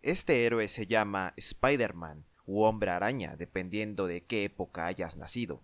Este héroe se llama Spider-Man u Hombre Araña, dependiendo de qué época hayas nacido.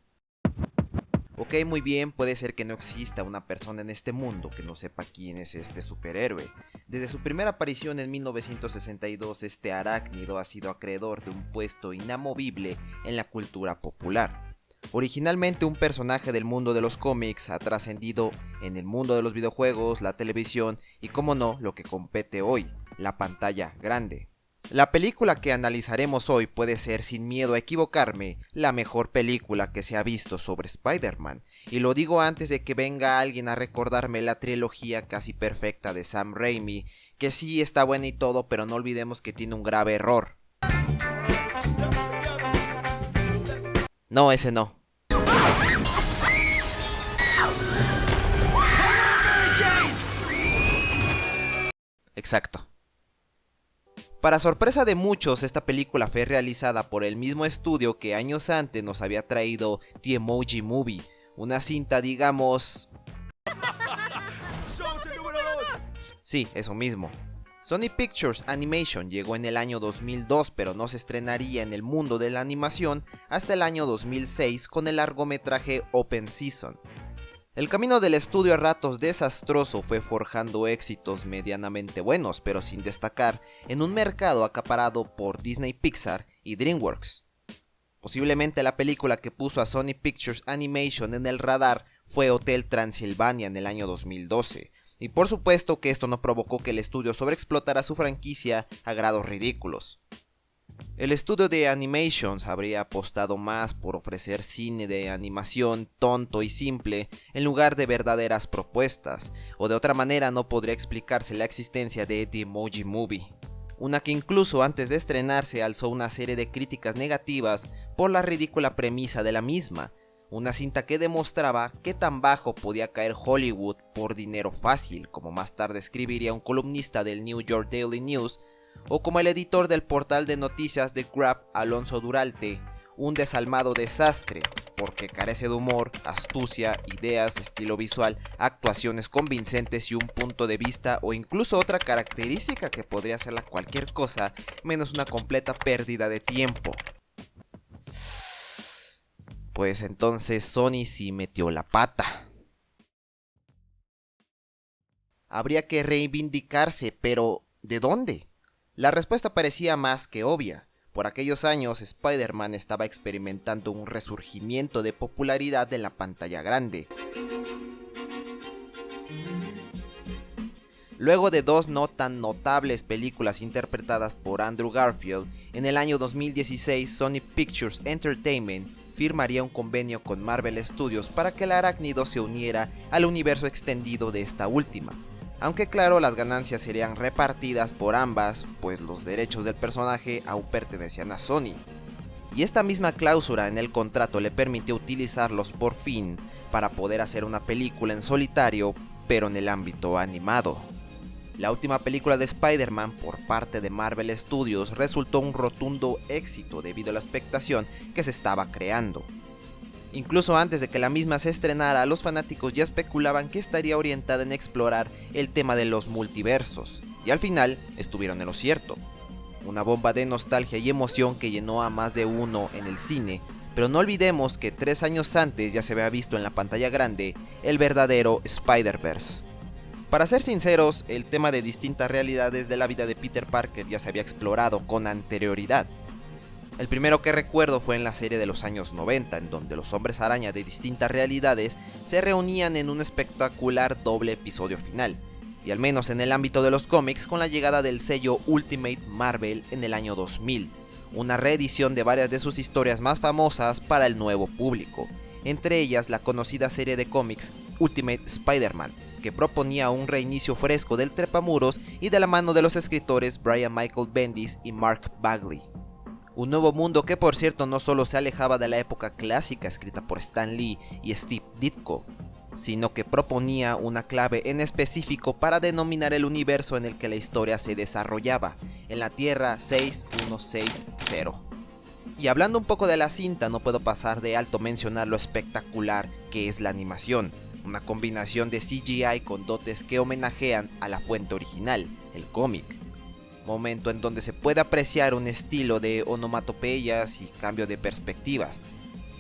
Ok, muy bien, puede ser que no exista una persona en este mundo que no sepa quién es este superhéroe. Desde su primera aparición en 1962, este arácnido ha sido acreedor de un puesto inamovible en la cultura popular. Originalmente un personaje del mundo de los cómics, ha trascendido en el mundo de los videojuegos, la televisión y, como no, lo que compete hoy, la pantalla grande. La película que analizaremos hoy puede ser, sin miedo a equivocarme, la mejor película que se ha visto sobre Spider-Man, y lo digo antes de que venga alguien a recordarme la trilogía casi perfecta de Sam Raimi, que sí está buena y todo, pero no olvidemos que tiene un grave error. No, ese no. Exacto. Para sorpresa de muchos, esta película fue realizada por el mismo estudio que años antes nos había traído The Emoji Movie, una cinta, digamos... Sí, eso mismo. Sony Pictures Animation llegó en el año 2002, pero no se estrenaría en el mundo de la animación hasta el año 2006 con el largometraje Open Season. El camino del estudio a ratos desastroso fue forjando éxitos medianamente buenos, pero sin destacar, en un mercado acaparado por Disney Pixar y DreamWorks. Posiblemente la película que puso a Sony Pictures Animation en el radar fue Hotel Transilvania en el año 2012, y por supuesto que esto no provocó que el estudio sobreexplotara su franquicia a grados ridículos. El estudio de Animations habría apostado más por ofrecer cine de animación tonto y simple en lugar de verdaderas propuestas, o de otra manera no podría explicarse la existencia de The Emoji Movie, una que incluso antes de estrenarse alzó una serie de críticas negativas por la ridícula premisa de la misma, una cinta que demostraba qué tan bajo podía caer Hollywood por dinero fácil, como más tarde escribiría un columnista del New York Daily News, o como el editor del portal de noticias de Grab, Alonso Duralte, un desalmado desastre, porque carece de humor, astucia, ideas, estilo visual, actuaciones convincentes y un punto de vista o incluso otra característica que podría hacerla cualquier cosa menos una completa pérdida de tiempo. Pues entonces Sony sí metió la pata. Habría que reivindicarse, pero ¿de dónde? La respuesta parecía más que obvia. Por aquellos años, Spider-Man estaba experimentando un resurgimiento de popularidad en la pantalla grande. Luego de dos no tan notables películas interpretadas por Andrew Garfield, en el año 2016 Sony Pictures Entertainment firmaría un convenio con Marvel Studios para que el arácnido se uniera al universo extendido de esta última. Aunque claro, las ganancias serían repartidas por ambas, pues los derechos del personaje aún pertenecían a Sony. Y esta misma cláusula en el contrato le permitió utilizarlos por fin para poder hacer una película en solitario, pero en el ámbito animado. La última película de Spider-Man por parte de Marvel Studios resultó un rotundo éxito debido a la expectación que se estaba creando. Incluso antes de que la misma se estrenara, los fanáticos ya especulaban que estaría orientada en explorar el tema de los multiversos, y al final estuvieron en lo cierto. Una bomba de nostalgia y emoción que llenó a más de uno en el cine, pero no olvidemos que 3 años antes ya se había visto en la pantalla grande el verdadero Spider-Verse. Para ser sinceros, el tema de distintas realidades de la vida de Peter Parker ya se había explorado con anterioridad. El primero que recuerdo fue en la serie de los años 90, en donde los hombres araña de distintas realidades se reunían en un espectacular doble episodio final, y al menos en el ámbito de los cómics con la llegada del sello Ultimate Marvel en el año 2000, una reedición de varias de sus historias más famosas para el nuevo público, entre ellas la conocida serie de cómics Ultimate Spider-Man, que proponía un reinicio fresco del trepamuros y de la mano de los escritores Brian Michael Bendis y Mark Bagley. Un nuevo mundo que por cierto no solo se alejaba de la época clásica escrita por Stan Lee y Steve Ditko, sino que proponía una clave en específico para denominar el universo en el que la historia se desarrollaba, en la Tierra 6160. Y hablando un poco de la cinta, no puedo pasar de alto mencionar lo espectacular que es la animación, una combinación de CGI con dotes que homenajean a la fuente original, el cómic. momento en donde se puede apreciar un estilo de onomatopeyas y cambio de perspectivas.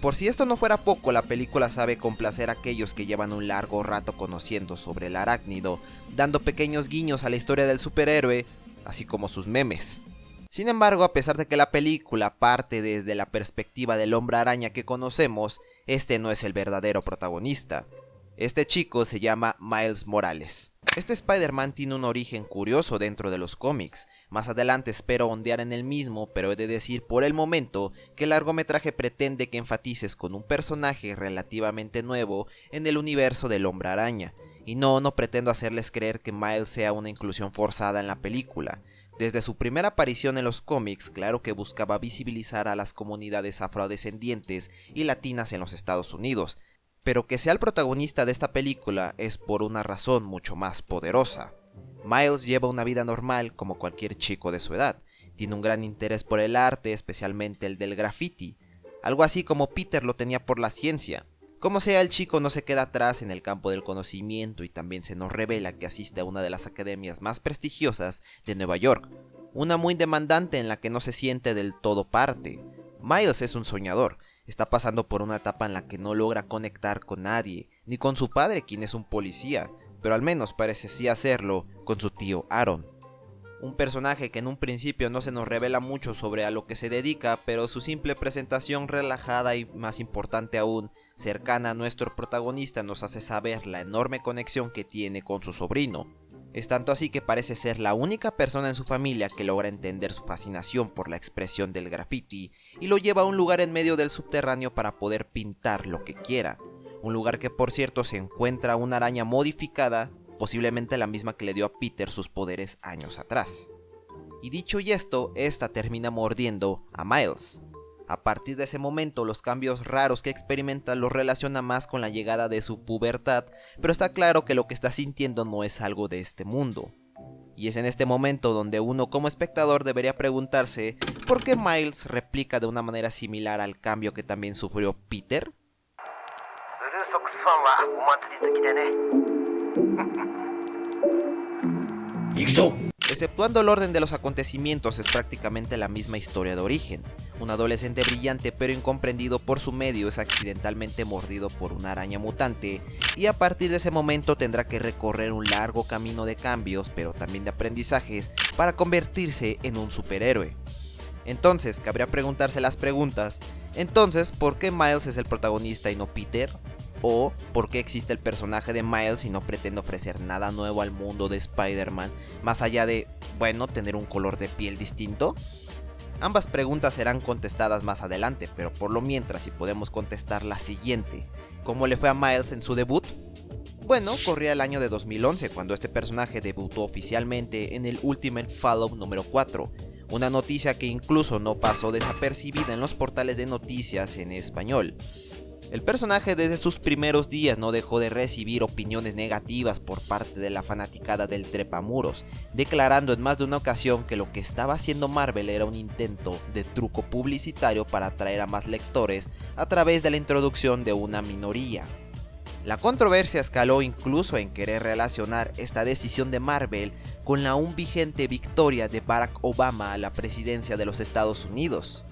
Por si esto no fuera poco, la película sabe complacer a aquellos que llevan un largo rato conociendo sobre el arácnido, dando pequeños guiños a la historia del superhéroe, así como sus memes. Sin embargo, a pesar de que la película parte desde la perspectiva del hombre araña que conocemos, este no es el verdadero protagonista. Este chico se llama Miles Morales. Este Spider-Man tiene un origen curioso dentro de los cómics. Más adelante espero ondear en el mismo, pero he de decir por el momento que el largometraje pretende que enfatices con un personaje relativamente nuevo en el universo del Hombre Araña. Y no pretendo hacerles creer que Miles sea una inclusión forzada en la película. Desde su primera aparición en los cómics, claro que buscaba visibilizar a las comunidades afrodescendientes y latinas en los Estados Unidos, pero que sea el protagonista de esta película es por una razón mucho más poderosa. Miles lleva una vida normal como cualquier chico de su edad, tiene un gran interés por el arte, especialmente el del graffiti, algo así como Peter lo tenía por la ciencia. Como sea, el chico no se queda atrás en el campo del conocimiento y también se nos revela que asiste a una de las academias más prestigiosas de Nueva York, una muy demandante en la que no se siente del todo parte. Miles es un soñador, está pasando por una etapa en la que no logra conectar con nadie, ni con su padre quien es un policía, pero al menos parece sí hacerlo con su tío Aaron. Un personaje que en un principio no se nos revela mucho sobre a lo que se dedica, pero su simple presentación relajada y, más importante aún, cercana a nuestro protagonista nos hace saber la enorme conexión que tiene con su sobrino. Es tanto así que parece ser la única persona en su familia que logra entender su fascinación por la expresión del graffiti y lo lleva a un lugar en medio del subterráneo para poder pintar lo que quiera. Un lugar que por cierto se encuentra una araña modificada, posiblemente la misma que le dio a Peter sus poderes años atrás. Y dicho y esto, esta termina mordiendo a Miles. A partir de ese momento, los cambios raros que experimenta los relaciona más con la llegada de su pubertad, pero está claro que lo que está sintiendo no es algo de este mundo. Y es en este momento donde uno como espectador debería preguntarse ¿por qué Miles replica de una manera similar al cambio que también sufrió Peter? Exceptuando el orden de los acontecimientos, es prácticamente la misma historia de origen. Un adolescente brillante pero incomprendido por su medio es accidentalmente mordido por una araña mutante y a partir de ese momento tendrá que recorrer un largo camino de cambios pero también de aprendizajes para convertirse en un superhéroe. Entonces, cabría preguntarse las preguntas, entonces, ¿por qué Miles es el protagonista y no Peter? ¿O por qué existe el personaje de Miles y no pretende ofrecer nada nuevo al mundo de Spider-Man, más allá de, bueno, tener un color de piel distinto? Ambas preguntas serán contestadas más adelante, pero por lo mientras si podemos contestar la siguiente. ¿Cómo le fue a Miles en su debut? Bueno, corría el año de 2011 cuando este personaje debutó oficialmente en el Ultimate Fallout número 4, una noticia que incluso no pasó desapercibida en los portales de noticias en español. El personaje desde sus primeros días no dejó de recibir opiniones negativas por parte de la fanaticada del trepamuros, declarando en más de una ocasión que lo que estaba haciendo Marvel era un intento de truco publicitario para atraer a más lectores a través de la introducción de una minoría. La controversia escaló incluso en querer relacionar esta decisión de Marvel con la aún vigente victoria de Barack Obama a la presidencia de los Estados Unidos.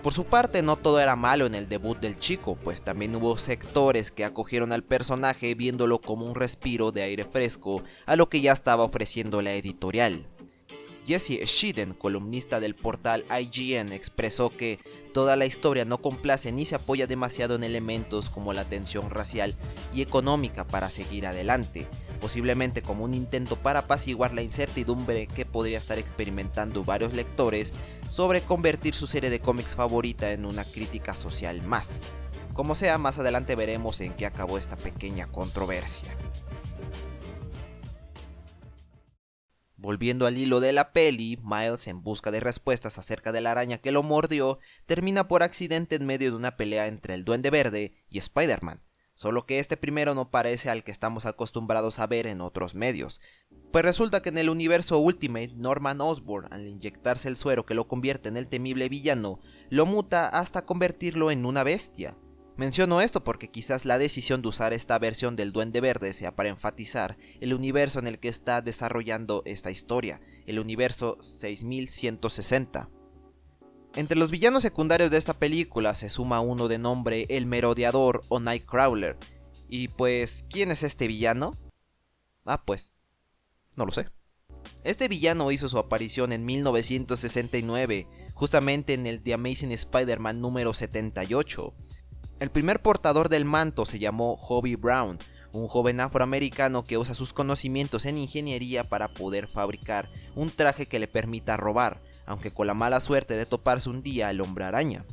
Por su parte, no todo era malo en el debut del chico, pues también hubo sectores que acogieron al personaje viéndolo como un respiro de aire fresco a lo que ya estaba ofreciendo la editorial. Jesse Shiden, columnista del portal IGN, expresó que toda la historia no complace ni se apoya demasiado en elementos como la tensión racial y económica para seguir adelante, posiblemente como un intento para apaciguar la incertidumbre que podría estar experimentando varios lectores sobre convertir su serie de cómics favorita en una crítica social más. Como sea, más adelante veremos en qué acabó esta pequeña controversia. Volviendo al hilo de la peli, Miles, en busca de respuestas acerca de la araña que lo mordió, termina por accidente en medio de una pelea entre el Duende Verde y Spider-Man, solo que este primero no parece al que estamos acostumbrados a ver en otros medios, pues resulta que en el universo Ultimate, Norman Osborn, al inyectarse el suero que lo convierte en el temible villano, lo muta hasta convertirlo en una bestia. Menciono esto porque quizás la decisión de usar esta versión del Duende Verde sea para enfatizar el universo en el que está desarrollando esta historia, el universo 6160. Entre los villanos secundarios de esta película se suma uno de nombre El Merodeador o Nightcrawler. Y pues, ¿quién es este villano? Pues, no lo sé. Este villano hizo su aparición en 1969, justamente en el The Amazing Spider-Man número 78. El primer portador del manto se llamó Hobie Brown, un joven afroamericano que usa sus conocimientos en ingeniería para poder fabricar un traje que le permita robar, aunque con la mala suerte de toparse un día al Hombre Araña.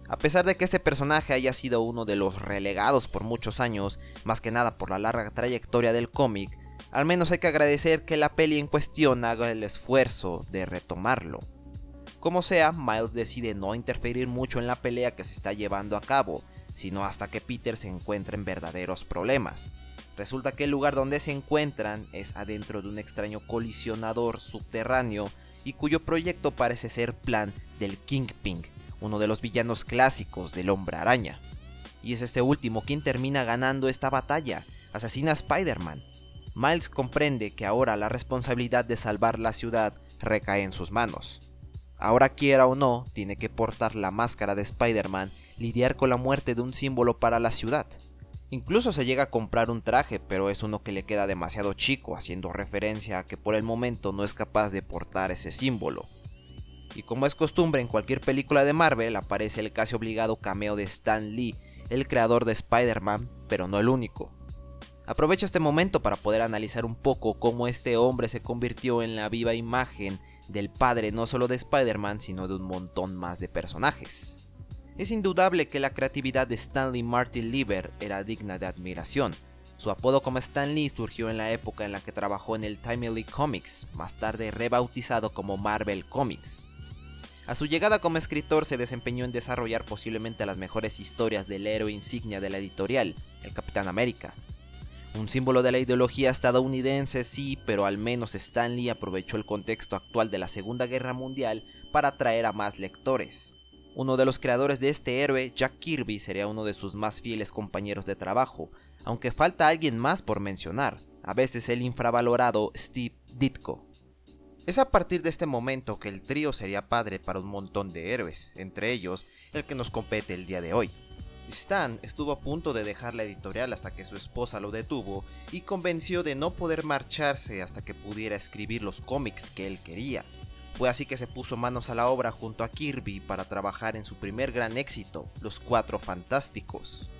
A pesar de que este personaje haya sido uno de los relegados por muchos años, más que nada por la larga trayectoria del cómic, al menos hay que agradecer que la peli en cuestión haga el esfuerzo de retomarlo. Como sea, Miles decide no interferir mucho en la pelea que se está llevando a cabo, sino hasta que Peter se encuentre en verdaderos problemas. Resulta que el lugar donde se encuentran es adentro de un extraño colisionador subterráneo y cuyo proyecto parece ser plan del Kingpin, uno de los villanos clásicos del Hombre Araña. Y es este último quien termina ganando esta batalla, asesina a Spider-Man. Miles comprende que ahora la responsabilidad de salvar la ciudad recae en sus manos. Ahora quiera o no, tiene que portar la máscara de Spider-Man, lidiar con la muerte de un símbolo para la ciudad. Incluso se llega a comprar un traje, pero es uno que le queda demasiado chico, haciendo referencia a que por el momento no es capaz de portar ese símbolo. Y como es costumbre en cualquier película de Marvel, aparece el casi obligado cameo de Stan Lee, el creador de Spider-Man, pero no el único. Aprovecho este momento para poder analizar un poco cómo este hombre se convirtió en la viva imagen del padre no solo de Spider-Man, sino de un montón más de personajes. Es indudable que la creatividad de Stanley Martin Lieber era digna de admiración. Su apodo como Stan Lee surgió en la época en la que trabajó en el Timely Comics, más tarde rebautizado como Marvel Comics. A su llegada como escritor se desempeñó en desarrollar posiblemente las mejores historias del héroe insignia de la editorial, el Capitán América. Un símbolo de la ideología estadounidense, sí, pero al menos Stan Lee aprovechó el contexto actual de la Segunda Guerra Mundial para atraer a más lectores. Uno de los creadores de este héroe, Jack Kirby, sería uno de sus más fieles compañeros de trabajo, aunque falta alguien más por mencionar, a veces el infravalorado Steve Ditko. Es a partir de este momento que el trío sería padre para un montón de héroes, entre ellos el que nos compete el día de hoy. Stan estuvo a punto de dejar la editorial hasta que su esposa lo detuvo y convenció de no poder marcharse hasta que pudiera escribir los cómics que él quería. Fue así que se puso manos a la obra junto a Kirby para trabajar en su primer gran éxito, Los Cuatro Fantásticos.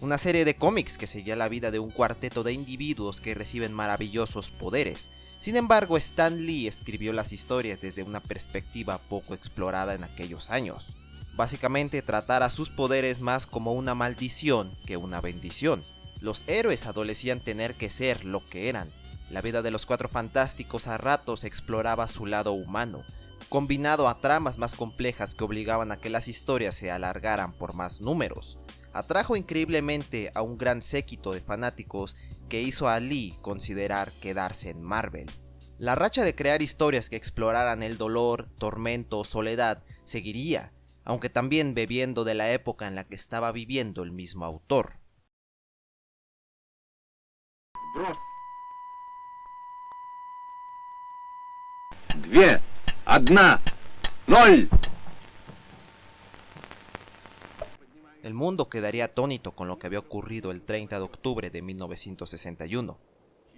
Una serie de cómics que seguía la vida de un cuarteto de individuos que reciben maravillosos poderes. Sin embargo, Stan Lee escribió las historias desde una perspectiva poco explorada en aquellos años. Básicamente tratar a sus poderes más como una maldición que una bendición. Los héroes adolecían tener que ser lo que eran. La vida de los Cuatro Fantásticos a ratos exploraba su lado humano, combinado a tramas más complejas que obligaban a que las historias se alargaran por más números. Atrajo increíblemente a un gran séquito de fanáticos que hizo a Lee considerar quedarse en Marvel. La racha de crear historias que exploraran el dolor, tormento o soledad seguiría, aunque también bebiendo de la época en la que estaba viviendo el mismo autor. Две, одна, ноль. El mundo quedaría atónito con lo que había ocurrido el 30 de octubre de 1961.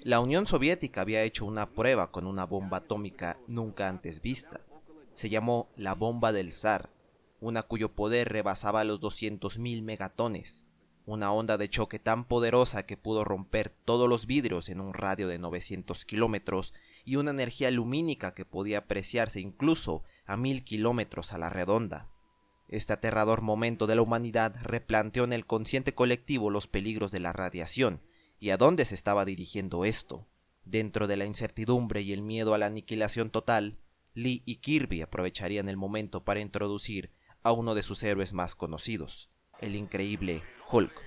La Unión Soviética había hecho una prueba con una bomba atómica nunca antes vista. Se llamó la bomba del zar, una cuyo poder rebasaba los 200.000 megatones, una onda de choque tan poderosa que pudo romper todos los vidrios en un radio de 900 kilómetros y una energía lumínica que podía apreciarse incluso a 1000 kilómetros a la redonda. Este aterrador momento de la humanidad replanteó en el consciente colectivo los peligros de la radiación y a dónde se estaba dirigiendo esto. Dentro de la incertidumbre y el miedo a la aniquilación total, Lee y Kirby aprovecharían el momento para introducir a uno de sus héroes más conocidos, el increíble Hulk.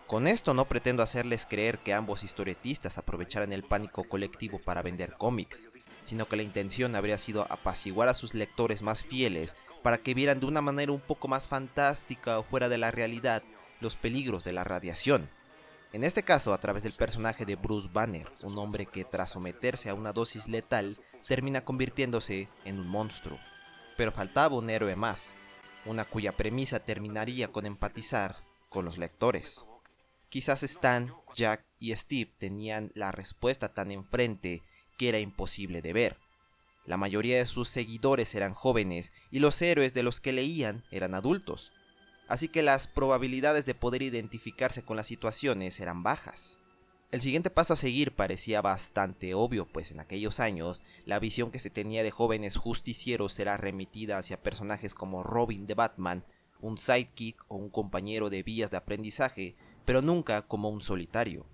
Con esto no pretendo hacerles creer que ambos historietistas aprovecharan el pánico colectivo para vender cómics, sino que la intención habría sido apaciguar a sus lectores más fieles para que vieran de una manera un poco más fantástica o fuera de la realidad los peligros de la radiación. En este caso, a través del personaje de Bruce Banner, un hombre que tras someterse a una dosis letal termina convirtiéndose en un monstruo. Pero faltaba un héroe más, una cuya premisa terminaría con empatizar con los lectores. Quizás Stan, Jack y Steve tenían la respuesta tan enfrente que era imposible de ver. La mayoría de sus seguidores eran jóvenes y los héroes de los que leían eran adultos, así que las probabilidades de poder identificarse con las situaciones eran bajas. El siguiente paso a seguir parecía bastante obvio, pues en aquellos años la visión que se tenía de jóvenes justicieros era remitida hacia personajes como Robin de Batman, un sidekick o un compañero de vías de aprendizaje, pero nunca como un solitario.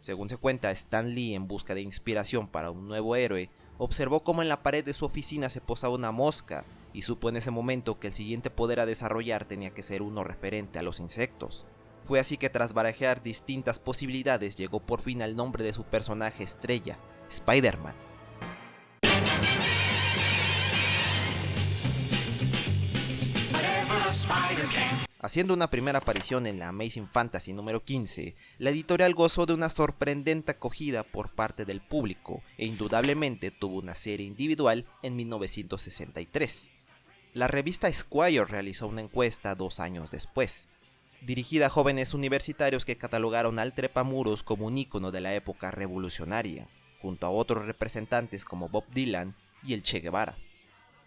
Según se cuenta, Stan Lee, en busca de inspiración para un nuevo héroe, observó cómo en la pared de su oficina se posaba una mosca, y supo en ese momento que el siguiente poder a desarrollar tenía que ser uno referente a los insectos. Fue así que tras barajear distintas posibilidades llegó por fin al nombre de su personaje estrella, Spider-Man. Haciendo una primera aparición en la Amazing Fantasy número 15, la editorial gozó de una sorprendente acogida por parte del público e indudablemente tuvo una serie individual en 1963. La revista Esquire realizó una encuesta 2 años después, dirigida a jóvenes universitarios que catalogaron al trepamuros como un ícono de la época revolucionaria, junto a otros representantes como Bob Dylan y el Che Guevara.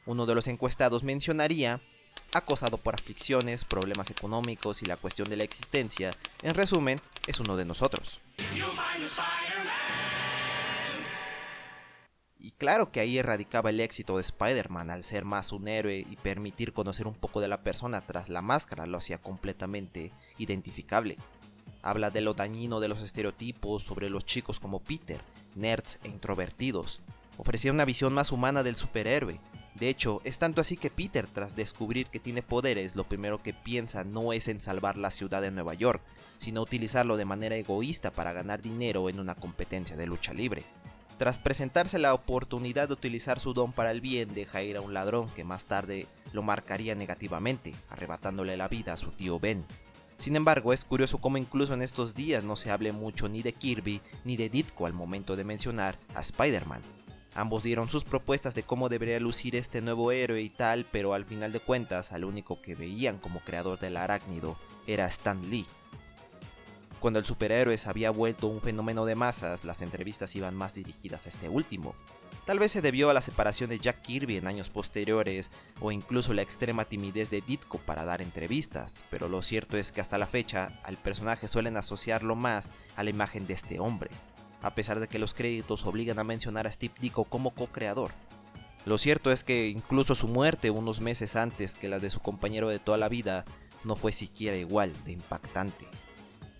Uno de los encuestados mencionaría: acosado por aflicciones, problemas económicos y la cuestión de la existencia, en resumen, es uno de nosotros. Y claro que ahí radicaba el éxito de Spider-Man, al ser más un héroe y permitir conocer un poco de la persona tras la máscara lo hacía completamente identificable. Habla de lo dañino de los estereotipos sobre los chicos como Peter, nerds e introvertidos. Ofrecía una visión más humana del superhéroe. De hecho, es tanto así que Peter, tras descubrir que tiene poderes, lo primero que piensa no es en salvar la ciudad de Nueva York, sino utilizarlo de manera egoísta para ganar dinero en una competencia de lucha libre. Tras presentarse la oportunidad de utilizar su don para el bien, deja ir a un ladrón que más tarde lo marcaría negativamente, arrebatándole la vida a su tío Ben. Sin embargo, es curioso cómo incluso en estos días no se hable mucho ni de Kirby ni de Ditko al momento de mencionar a Spider-Man. Ambos dieron sus propuestas de cómo debería lucir este nuevo héroe y tal, pero al final de cuentas, al único que veían como creador del arácnido era Stan Lee. Cuando el superhéroe se había vuelto un fenómeno de masas, las entrevistas iban más dirigidas a este último. Tal vez se debió a la separación de Jack Kirby en años posteriores, o incluso la extrema timidez de Ditko para dar entrevistas, pero lo cierto es que hasta la fecha, al personaje suelen asociarlo más a la imagen de este hombre, a pesar de que los créditos obligan a mencionar a Steve Ditko como co-creador. Lo cierto es que incluso su muerte unos meses antes que la de su compañero de toda la vida, no fue siquiera igual de impactante.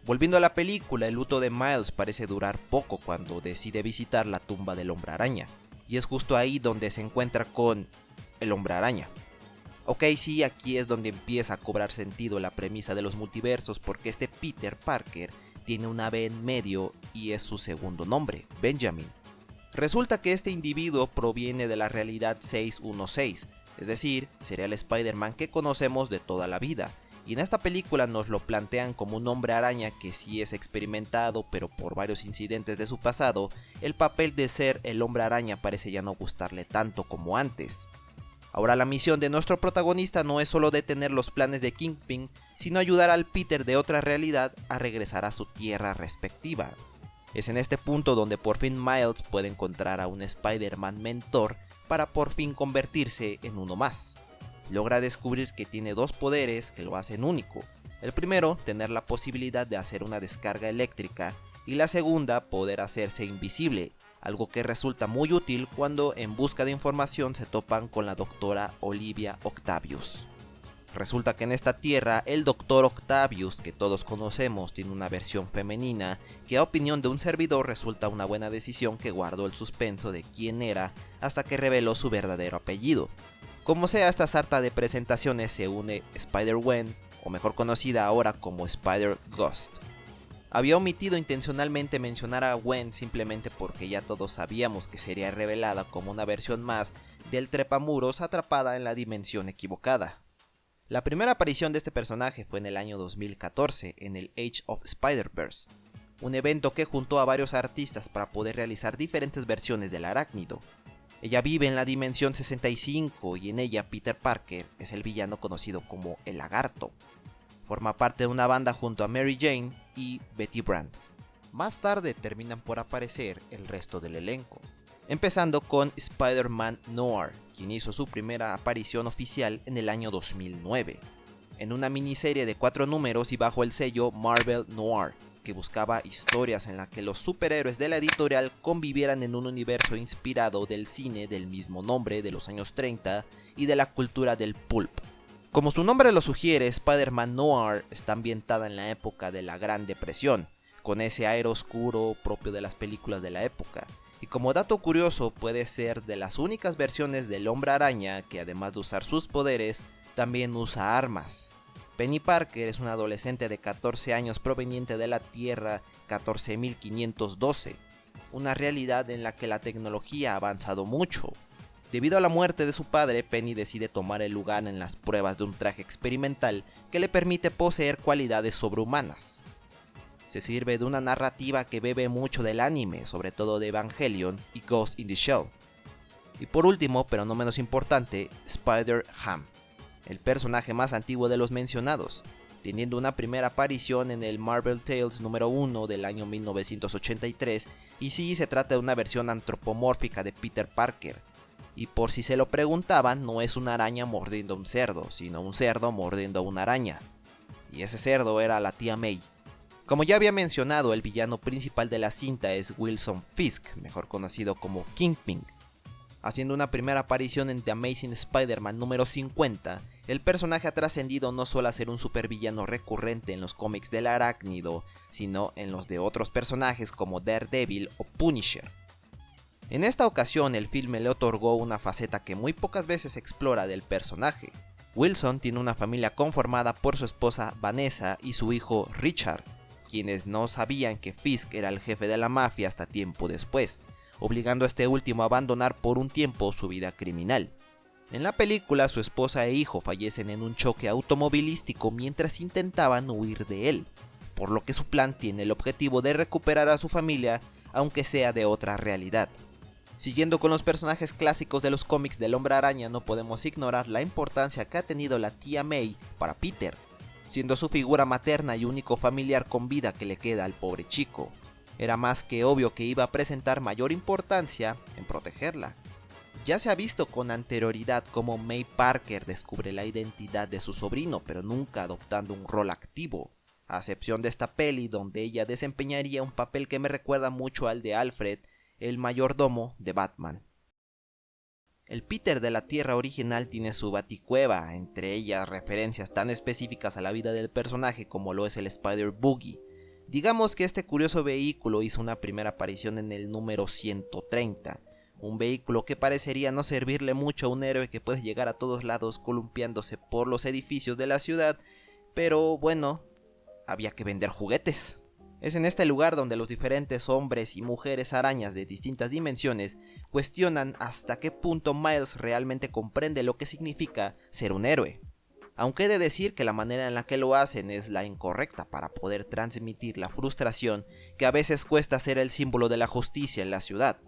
Volviendo a la película, el luto de Miles parece durar poco cuando decide visitar la tumba del Hombre Araña, y es justo ahí donde se encuentra con el Hombre Araña. Ok, sí, aquí es donde empieza a cobrar sentido la premisa de los multiversos, porque este Peter Parker tiene una B en medio y es su segundo nombre, Benjamin. Resulta que este individuo proviene de la realidad 616, es decir, sería el Spider-Man que conocemos de toda la vida. Y en esta película nos lo plantean como un hombre araña que sí es experimentado, pero por varios incidentes de su pasado, el papel de ser el hombre araña parece ya no gustarle tanto como antes. Ahora la misión de nuestro protagonista no es solo detener los planes de Kingpin, sino ayudar al Peter de otra realidad a regresar a su tierra respectiva. Es en este punto donde por fin Miles puede encontrar a un Spider-Man mentor para por fin convertirse en uno más. Logra descubrir que tiene dos poderes que lo hacen único. El primero, tener la posibilidad de hacer una descarga eléctrica, y la segunda, poder hacerse invisible, algo que resulta muy útil cuando en busca de información se topan con la doctora Olivia Octavius. Resulta que en esta tierra el Dr. Octavius, que todos conocemos, tiene una versión femenina que a opinión de un servidor resulta una buena decisión que guardó el suspenso de quién era hasta que reveló su verdadero apellido. Como sea, a esta sarta de presentaciones se une Spider-Gwen, o mejor conocida ahora como Spider-Ghost. Había omitido intencionalmente mencionar a Gwen simplemente porque ya todos sabíamos que sería revelada como una versión más del trepamuros atrapada en la dimensión equivocada. La primera aparición de este personaje fue en el año 2014 en el Age of Spider-Verse, un evento que juntó a varios artistas para poder realizar diferentes versiones del arácnido. Ella vive en la dimensión 65 y en ella Peter Parker es el villano conocido como el Lagarto. Forma parte de una banda junto a Mary Jane y Betty Brant. Más tarde terminan por aparecer el resto del elenco, empezando con Spider-Man Noir, quien hizo su primera aparición oficial en el año 2009, en una miniserie de 4 números y bajo el sello Marvel Noir, que buscaba historias en las que los superhéroes de la editorial convivieran en un universo inspirado del cine del mismo nombre de los años 30 y de la cultura del pulp. Como su nombre lo sugiere, Spider-Man Noir está ambientada en la época de la Gran Depresión, con ese aire oscuro propio de las películas de la época. Y como dato curioso, puede ser de las únicas versiones del Hombre Araña que, además de usar sus poderes, también usa armas. Penny Parker es una adolescente de 14 años proveniente de la Tierra 14512, una realidad en la que la tecnología ha avanzado mucho. Debido a la muerte de su padre, Penny decide tomar el lugar en las pruebas de un traje experimental que le permite poseer cualidades sobrehumanas. Se sirve de una narrativa que bebe mucho del anime, sobre todo de Evangelion y Ghost in the Shell. Y por último, pero no menos importante, Spider-Ham, el personaje más antiguo de los mencionados, teniendo una primera aparición en el Marvel Tales número 1 del año 1983, y sí, se trata de una versión antropomórfica de Peter Parker. Y por si se lo preguntaban, no es una araña mordiendo a un cerdo, sino un cerdo mordiendo a una araña. Y ese cerdo era la tía May. Como ya había mencionado, el villano principal de la cinta es Wilson Fisk, mejor conocido como Kingpin. Haciendo una primera aparición en The Amazing Spider-Man número 50, el personaje ha trascendido no solo a ser un supervillano recurrente en los cómics del arácnido, sino en los de otros personajes como Daredevil o Punisher. En esta ocasión, el filme le otorgó una faceta que muy pocas veces se explora del personaje. Wilson tiene una familia conformada por su esposa Vanessa y su hijo Richard, quienes no sabían que Fisk era el jefe de la mafia hasta tiempo después, obligando a este último a abandonar por un tiempo su vida criminal. En la película, su esposa e hijo fallecen en un choque automovilístico mientras intentaban huir de él, por lo que su plan tiene el objetivo de recuperar a su familia, aunque sea de otra realidad. Siguiendo con los personajes clásicos de los cómics del Hombre Araña, no podemos ignorar la importancia que ha tenido la tía May para Peter, siendo su figura materna y único familiar con vida que le queda al pobre chico. Era más que obvio que iba a presentar mayor importancia en protegerla. Ya se ha visto con anterioridad cómo May Parker descubre la identidad de su sobrino, pero nunca adoptando un rol activo, a excepción de esta peli donde ella desempeñaría un papel que me recuerda mucho al de Alfred, el mayordomo de Batman. El Peter de la Tierra original tiene su baticueva, entre ellas referencias tan específicas a la vida del personaje como lo es el Spider-Buggy. Digamos que este curioso vehículo hizo una primera aparición en el número 130, un vehículo que parecería no servirle mucho a un héroe que puede llegar a todos lados columpiándose por los edificios de la ciudad, pero bueno, había que vender juguetes. Es en este lugar donde los diferentes hombres y mujeres arañas de distintas dimensiones cuestionan hasta qué punto Miles realmente comprende lo que significa ser un héroe. Aunque he de decir que la manera en la que lo hacen es la incorrecta para poder transmitir la frustración que a veces cuesta ser el símbolo de la justicia en la ciudad.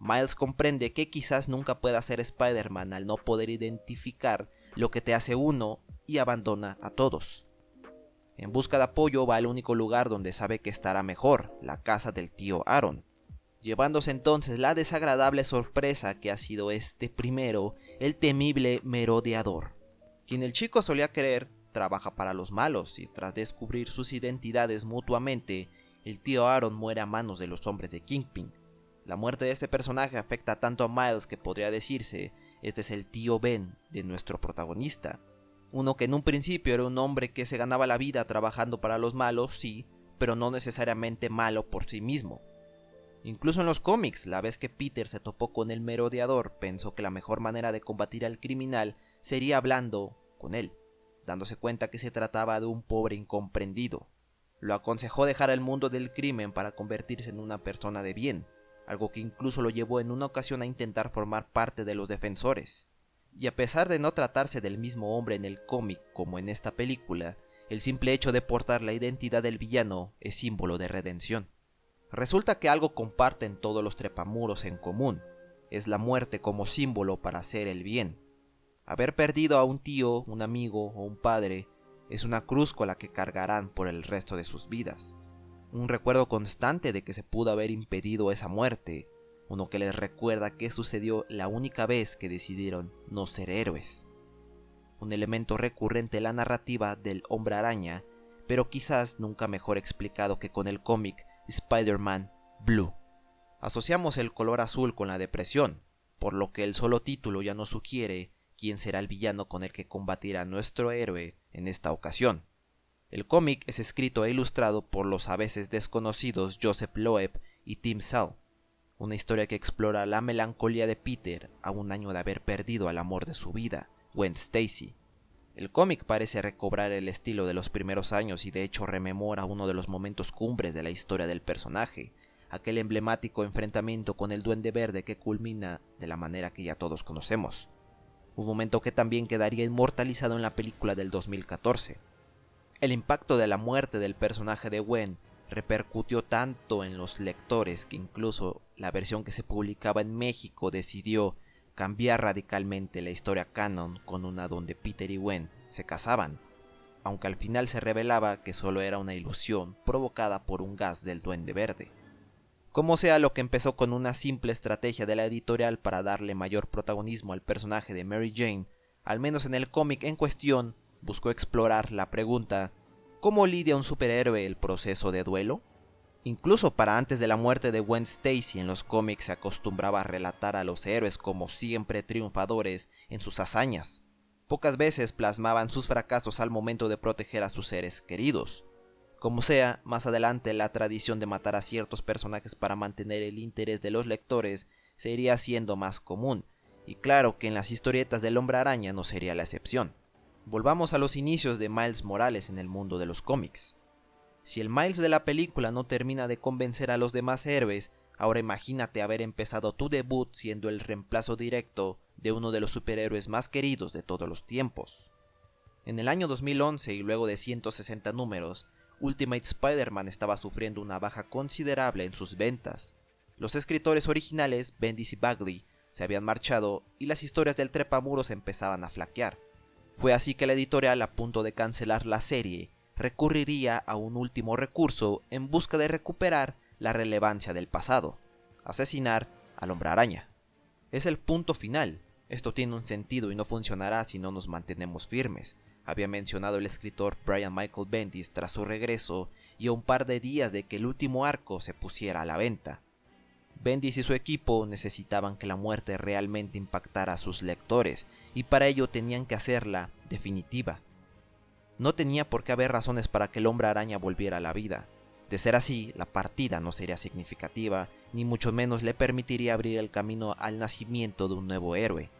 Miles comprende que quizás nunca pueda ser Spider-Man al no poder identificar lo que te hace uno y abandona a todos. En busca de apoyo va al único lugar donde sabe que estará mejor, la casa del tío Aaron, llevándose entonces la desagradable sorpresa que ha sido este primero, el temible merodeador, quien el chico solía creer trabaja para los malos, y tras descubrir sus identidades mutuamente, el tío Aaron muere a manos de los hombres de Kingpin. La muerte de este personaje afecta tanto a Miles que podría decirse, este es el tío Ben de nuestro protagonista. Uno que en un principio era un hombre que se ganaba la vida trabajando para los malos, sí, pero no necesariamente malo por sí mismo. Incluso en los cómics, la vez que Peter se topó con el merodeador, pensó que la mejor manera de combatir al criminal sería hablando con él, dándose cuenta que se trataba de un pobre incomprendido. Lo aconsejó dejar el mundo del crimen para convertirse en una persona de bien, algo que incluso lo llevó en una ocasión a intentar formar parte de los defensores. Y a pesar de no tratarse del mismo hombre en el cómic como en esta película, el simple hecho de portar la identidad del villano es símbolo de redención. Resulta que algo comparten todos los trepamuros en común, es la muerte como símbolo para hacer el bien. Haber perdido a un tío, un amigo o un padre es una cruz con la que cargarán por el resto de sus vidas. Un recuerdo constante de que se pudo haber impedido esa muerte, uno que les recuerda qué sucedió la única vez que decidieron no ser héroes. Un elemento recurrente en la narrativa del Hombre Araña, pero quizás nunca mejor explicado que con el cómic Spider-Man Blue. Asociamos el color azul con la depresión, por lo que el solo título ya nos sugiere quién será el villano con el que combatirá nuestro héroe en esta ocasión. El cómic es escrito e ilustrado por los a veces desconocidos Joseph Loeb y Tim Sale, una historia que explora la melancolía de Peter a un año de haber perdido al amor de su vida, Gwen Stacy. El cómic parece recobrar el estilo de los primeros años y de hecho rememora uno de los momentos cumbres de la historia del personaje, aquel emblemático enfrentamiento con el Duende Verde que culmina de la manera que ya todos conocemos. Un momento que también quedaría inmortalizado en la película del 2014. El impacto de la muerte del personaje de Gwen repercutió tanto en los lectores que incluso la versión que se publicaba en México decidió cambiar radicalmente la historia canon con una donde Peter y Gwen se casaban, aunque al final se revelaba que solo era una ilusión provocada por un gas del Duende Verde. Como sea, lo que empezó con una simple estrategia de la editorial para darle mayor protagonismo al personaje de Mary Jane, al menos en el cómic en cuestión, buscó explorar la pregunta: ¿cómo lidia un superhéroe el proceso de duelo? Incluso para antes de la muerte de Gwen Stacy en los cómics se acostumbraba a relatar a los héroes como siempre triunfadores en sus hazañas. Pocas veces plasmaban sus fracasos al momento de proteger a sus seres queridos. Como sea, más adelante la tradición de matar a ciertos personajes para mantener el interés de los lectores se iría haciendo más común, y claro que en las historietas del Hombre Araña no sería la excepción. Volvamos a los inicios de Miles Morales en el mundo de los cómics. Si el Miles de la película no termina de convencer a los demás héroes, ahora imagínate haber empezado tu debut siendo el reemplazo directo de uno de los superhéroes más queridos de todos los tiempos. En el año 2011 y luego de 160 números, Ultimate Spider-Man estaba sufriendo una baja considerable en sus ventas. Los escritores originales, Bendis y Bagley, se habían marchado y las historias del trepamuros empezaban a flaquear. Fue así que la editorial, a punto de cancelar la serie, recurriría a un último recurso en busca de recuperar la relevancia del pasado: asesinar al Hombre Araña. Es el punto final. Esto tiene un sentido y no funcionará si no nos mantenemos firmes, había mencionado el escritor Brian Michael Bendis tras su regreso y a un par de días de que el último arco se pusiera a la venta. Bendis y su equipo necesitaban que la muerte realmente impactara a sus lectores y para ello tenían que hacerla definitiva. No tenía por qué haber razones para que el Hombre Araña volviera a la vida. De ser así, la partida no sería significativa, ni mucho menos le permitiría abrir el camino al nacimiento de un nuevo héroe.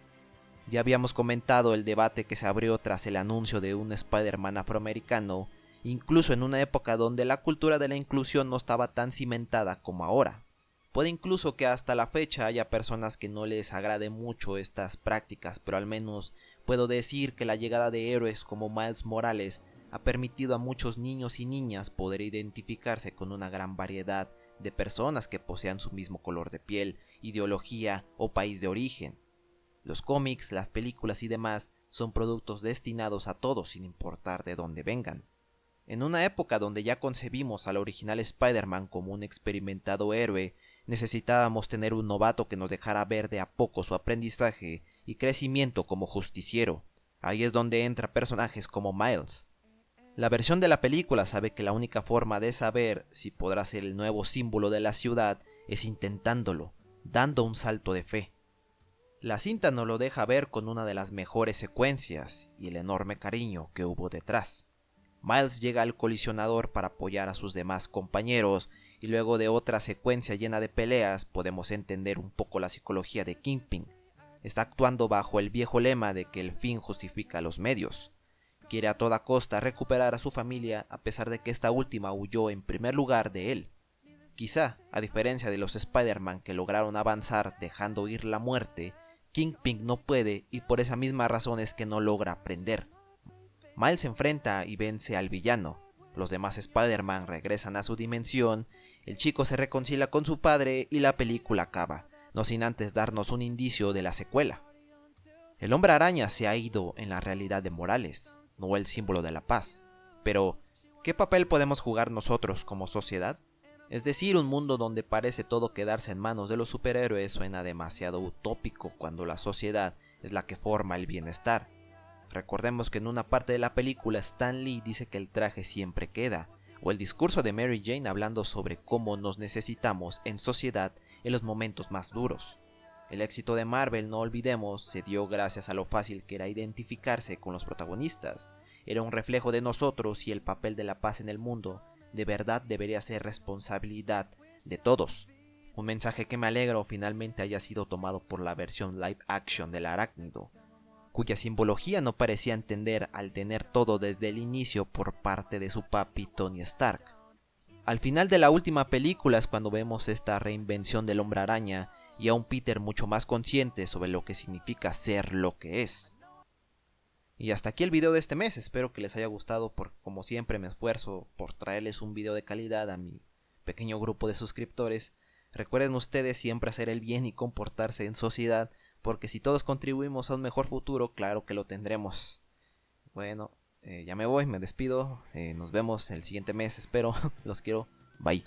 Ya habíamos comentado el debate que se abrió tras el anuncio de un Spider-Man afroamericano, incluso en una época donde la cultura de la inclusión no estaba tan cimentada como ahora. Puede incluso que hasta la fecha haya personas que no les agrade mucho estas prácticas, pero al menos puedo decir que la llegada de héroes como Miles Morales ha permitido a muchos niños y niñas poder identificarse con una gran variedad de personas que posean su mismo color de piel, ideología o país de origen. Los cómics, las películas y demás son productos destinados a todos sin importar de dónde vengan. En una época donde ya concebimos al original Spider-Man como un experimentado héroe, necesitábamos tener un novato que nos dejara ver de a poco su aprendizaje y crecimiento como justiciero. Ahí es donde entran personajes como Miles. La versión de la película sabe que la única forma de saber si podrá ser el nuevo símbolo de la ciudad es intentándolo, dando un salto de fe. La cinta nos lo deja ver con una de las mejores secuencias y el enorme cariño que hubo detrás. Miles llega al colisionador para apoyar a sus demás compañeros y luego de otra secuencia llena de peleas podemos entender un poco la psicología de Kingpin. Está actuando bajo el viejo lema de que el fin justifica los medios. Quiere a toda costa recuperar a su familia a pesar de que esta última huyó en primer lugar de él. Quizá, a diferencia de los Spider-Man que lograron avanzar dejando ir la muerte, Kingpin no puede y por esa misma razón es que no logra aprender. Miles se enfrenta y vence al villano. Los demás Spider-Man regresan a su dimensión, el chico se reconcilia con su padre y la película acaba, no sin antes darnos un indicio de la secuela. El Hombre Araña se ha ido en la realidad de Morales, no el símbolo de la paz. Pero, ¿qué papel podemos jugar nosotros como sociedad? Es decir, un mundo donde parece todo quedarse en manos de los superhéroes suena demasiado utópico cuando la sociedad es la que forma el bienestar. Recordemos que en una parte de la película Stan Lee dice que el traje siempre queda, o el discurso de Mary Jane hablando sobre cómo nos necesitamos en sociedad en los momentos más duros. El éxito de Marvel, no olvidemos, se dio gracias a lo fácil que era identificarse con los protagonistas. Era un reflejo de nosotros y el papel de la paz en el mundo de verdad debería ser responsabilidad de todos. Un mensaje que me alegro finalmente haya sido tomado por la versión live action del Arácnido, cuya simbología no parecía entender al tener todo desde el inicio por parte de su papi Tony Stark. Al final de la última película es cuando vemos esta reinvención del Hombre Araña y a un Peter mucho más consciente sobre lo que significa ser lo que es. Y hasta aquí el video de este mes, espero que les haya gustado porque como siempre me esfuerzo por traerles un video de calidad a mi pequeño grupo de suscriptores. Recuerden ustedes siempre hacer el bien y comportarse en sociedad, porque si todos contribuimos a un mejor futuro, claro que lo tendremos. Bueno, ya me voy, me despido, nos vemos el siguiente mes, espero, los quiero, bye.